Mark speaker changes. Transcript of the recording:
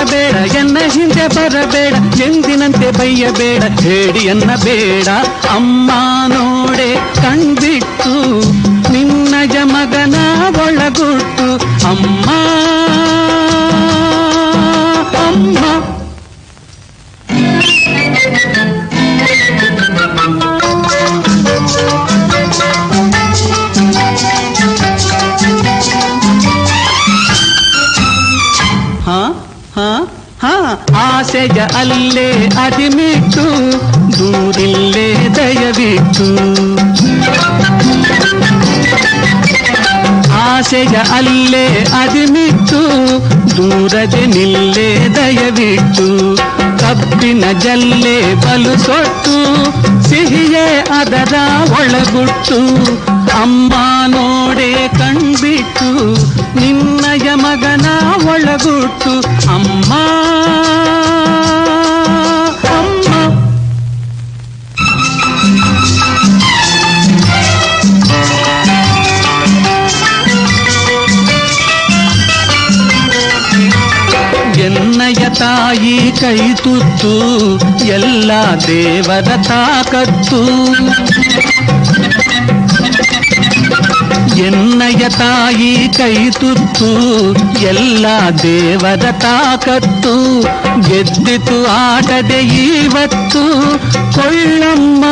Speaker 1: ಮಾಡಬೇಡ, ಎನ್ನ ಹಿಂದೆ ಬರಬೇಡ, ಎಂದಿನಂತೆ ಬೈಯಬೇಡ, ಹೇಡಿಯನ್ನ ಬೇಡ. ಅಮ್ಮ ನೋಡೆ ಕಣ್ಬಿಟ್ಟು ನಿನ್ನಯ ಮಗನ ಒಳಗುಟ್ಟು. ಅಮ್ಮ ಅಮ್ಮ ಆಸೆಯ ಅಲ್ಲೇ ಅದಿಮಿಟ್ಟು ದೂರಿಲ್ಲೇ ದಯವಿಟ್ಟು. ಆಸೆಯ ಅಲ್ಲೇ ಅದಿಮಿಟ್ಟು ದೂರದೆ ನಿಲ್ಲೇ ದಯವಿಟ್ಟು. ಕಬ್ಬಿನ ಜಲ್ಲೆ ಬಲು ಸೊಟ್ಟು ಸಿಹಿಯೇ ಅದರ ಒಳಗುಟ್ಟು. ಅಮ್ಮ ನೋಡೆ ಕಣ್ಬಿಟ್ಟು ನಿನ್ನಯ ಮಗನ ಒಳಗುಟ್ಟು. ಅಮ್ಮ ಅಮ್ಮ ಎನ್ನಯ ತಾಯಿ ಕೈ ತುತ್ತು ಎಲ್ಲ ದೇವರ ತಾಕತ್ತು. ಎನ್ನಯ ತಾಯಿ ಕೈ ತುತ್ತು ಎಲ್ಲ ದೇವರ ತಾಕತ್ತು. ಗೆದ್ದಿತು ಆಟದೆ ಇವತ್ತು ಕೊಳ್ಳಮ್ಮ.